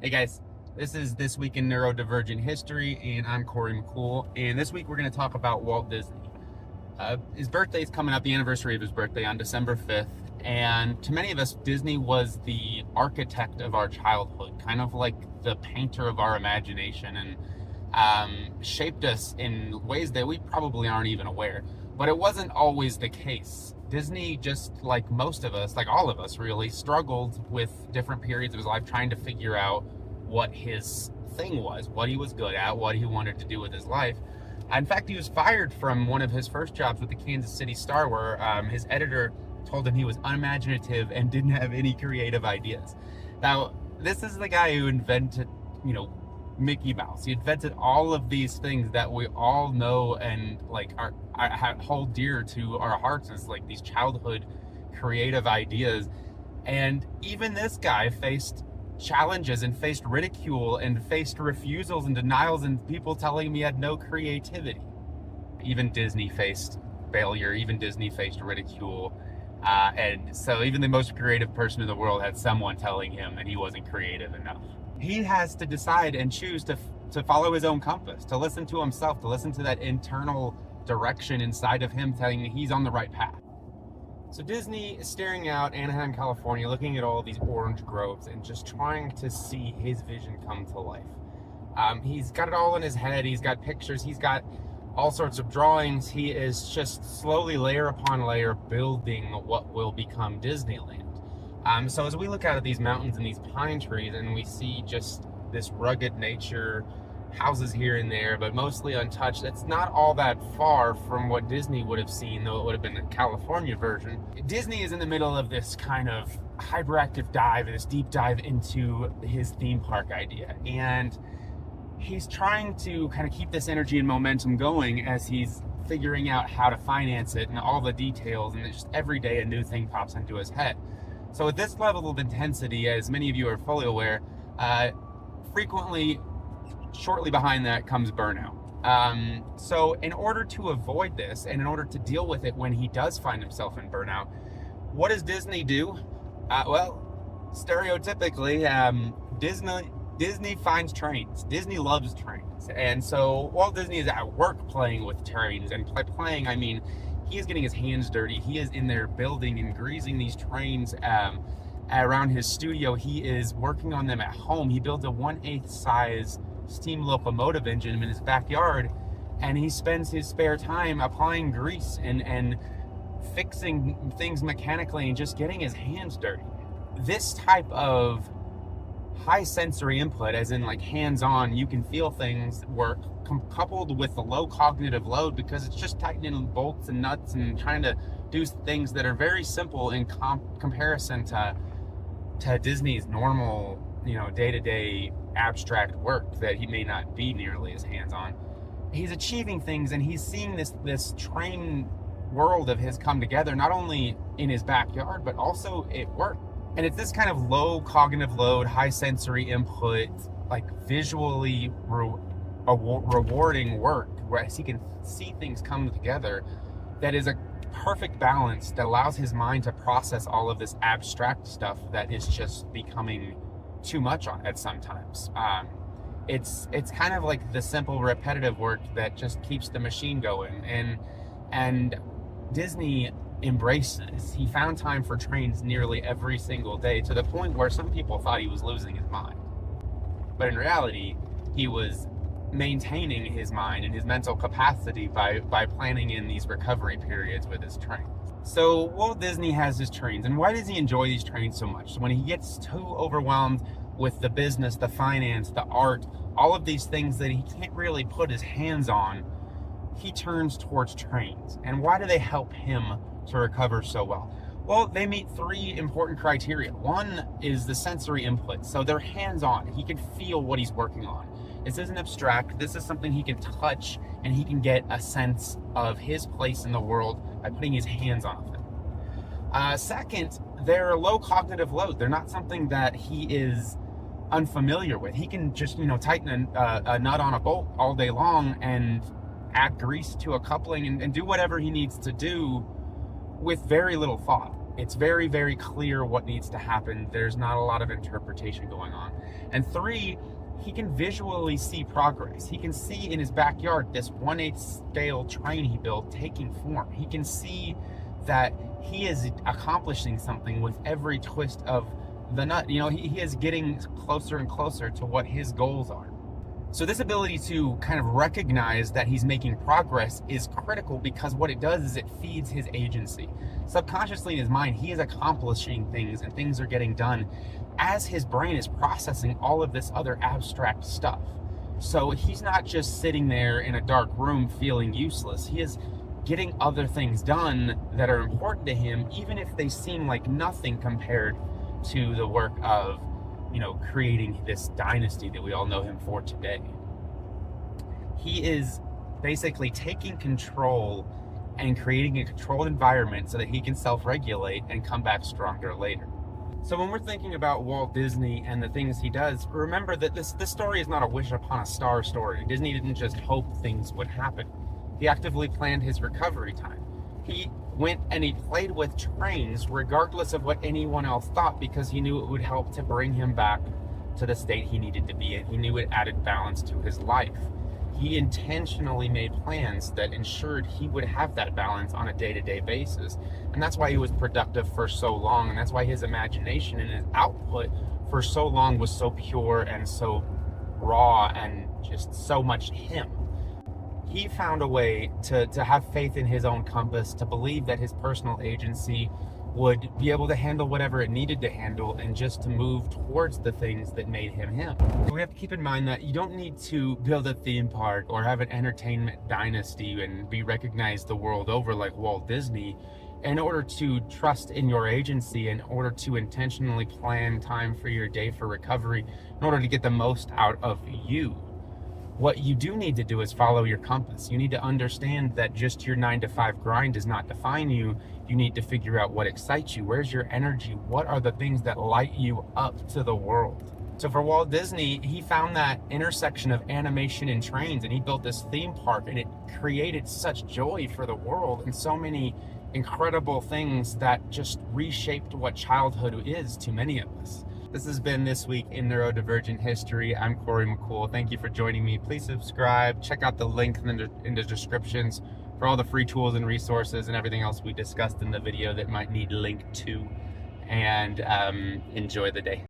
Hey guys, this is This Week in Neurodivergent History, and I'm Corey.McCool. And this week we're going to talk about Walt Disney. His birthday is coming up, the anniversary of his birthday on December 5th. And to many of us, Disney was the architect of our childhood, kind of like the painter of our imagination, and shaped us in ways that we probably aren't even aware. But it wasn't always the case. Disney, just like most of us, like all of us really, struggled with different periods of his life trying to figure out what his thing was, what he was good at, what he wanted to do with his life. In fact, he was fired from one of his first jobs with the Kansas City Star, where his editor told him he was unimaginative and didn't have any creative ideas. Now, this is the guy who invented, Mickey Mouse. He invented all of these things that we all know and hold dear to our hearts as like these childhood creative ideas. And even this guy faced challenges and faced ridicule and faced refusals and denials and people telling him he had no creativity. Even Disney faced failure. Even Disney faced ridicule. And so even the most creative person in the world had someone telling him that he wasn't creative enough. He has to decide and choose to follow his own compass, to listen to himself, to listen to that internal direction inside of him telling him he's on the right path. So Disney is staring out Anaheim, California, looking at all these orange groves and just trying to see his vision come to life. He's got it all in his head. He's got pictures. He's got all sorts of drawings. He is just slowly, layer upon layer, building what will become Disneyland. So as we look out at these mountains and these pine trees and we see just this rugged nature, houses here and there, but mostly untouched, it's not all that far from what Disney would have seen, though it would have been the California version. Disney is in the middle of this kind of hyperactive dive, this deep dive into his theme park idea. And he's trying to kind of keep this energy and momentum going as he's figuring out how to finance it and all the details, and just every day a new thing pops into his head. So at this level of intensity, as many of you are fully aware, frequently, shortly behind that comes burnout. So in order to avoid this, and in order to deal with it when he does find himself in burnout, what does Disney do? Stereotypically, Disney finds trains. Disney loves trains. And so Walt Disney is at work playing with trains. And by playing, I mean he is getting his hands dirty. He is in there building and greasing these trains around his studio. He is working on them at home. He builds a 1/8 size steam locomotive engine in his backyard, and he spends his spare time applying grease and fixing things mechanically and just getting his hands dirty. This type of high sensory input, as in like hands-on, you can feel things work, coupled with the low cognitive load, because it's just tightening bolts and nuts and trying to do things that are very simple in comparison to Disney's normal, day-to-day abstract work that he may not be nearly as hands-on. He's achieving things, and he's seeing this train world of his come together, not only in his backyard, but also at work. And it's this kind of low cognitive load, high sensory input, like visually rewarding work, where he can see things come together, that is a perfect balance that allows his mind to process all of this abstract stuff that is just becoming too much on it sometimes. It's kind of like the simple repetitive work that just keeps the machine going, and Disney embraces. He found time for trains nearly every single day, to the point where some people thought he was losing his mind. But in reality, he was maintaining his mind and his mental capacity by planning in these recovery periods with his trains. So Walt Disney has his trains, and why does he enjoy these trains so much? So when he gets too overwhelmed with the business, the finance, the art, all of these things that he can't really put his hands on, he turns towards trains. And why do they help him to recover so well? Well, they meet three important criteria. One is the sensory input. So they're hands-on. He can feel what he's working on. This isn't abstract. This is something he can touch, and he can get a sense of his place in the world by putting his hands on it. Second, they're low cognitive load. They're not something that he is unfamiliar with. He can just, tighten a nut on a bolt all day long and add grease to a coupling and do whatever he needs to do with very little thought. It's very, very clear what needs to happen. There's not a lot of interpretation going on. And 3, he can visually see progress. He can see in his backyard this 1/8 scale train he built taking form. He can see that he is accomplishing something with every twist of the nut. He is getting closer and closer to what his goals are. So this ability to kind of recognize that he's making progress is critical, because what it does is it feeds his agency. Subconsciously in his mind, he is accomplishing things and things are getting done as his brain is processing all of this other abstract stuff. So he's not just sitting there in a dark room feeling useless. He is getting other things done that are important to him, even if they seem like nothing compared to the work of creating this dynasty that we all know him for today. He is basically taking control and creating a controlled environment so that he can self-regulate and come back stronger later. So when we're thinking about Walt Disney and the things he does, remember that this story is not a wish upon a star story. Disney didn't just hope things would happen. He actively planned his recovery time. He went and he played with trains regardless of what anyone else thought, because he knew it would help to bring him back to the state he needed to be in. He knew it added balance to his life. He intentionally made plans that ensured he would have that balance on a day-to-day basis. And that's why he was productive for so long. And that's why his imagination and his output for so long was so pure and so raw and just so much him. He found a way to have faith in his own compass, to believe that his personal agency would be able to handle whatever it needed to handle, and just to move towards the things that made him him. We have to keep in mind that you don't need to build a theme park or have an entertainment dynasty and be recognized the world over like Walt Disney in order to trust in your agency, in order to intentionally plan time for your day for recovery, in order to get the most out of you. What you do need to do is follow your compass. You need to understand that just your 9-to-5 grind does not define you. You need to figure out what excites you. Where's your energy? What are the things that light you up to the world? So for Walt Disney, he found that intersection of animation and trains, and he built this theme park, and it created such joy for the world and so many incredible things that just reshaped what childhood is to many of us. This has been This Week in Neurodivergent History. I'm Corey.McCool. Thank you for joining me. Please subscribe. Check out the link in the descriptions for all the free tools and resources and everything else we discussed in the video that might need linked to. And enjoy the day.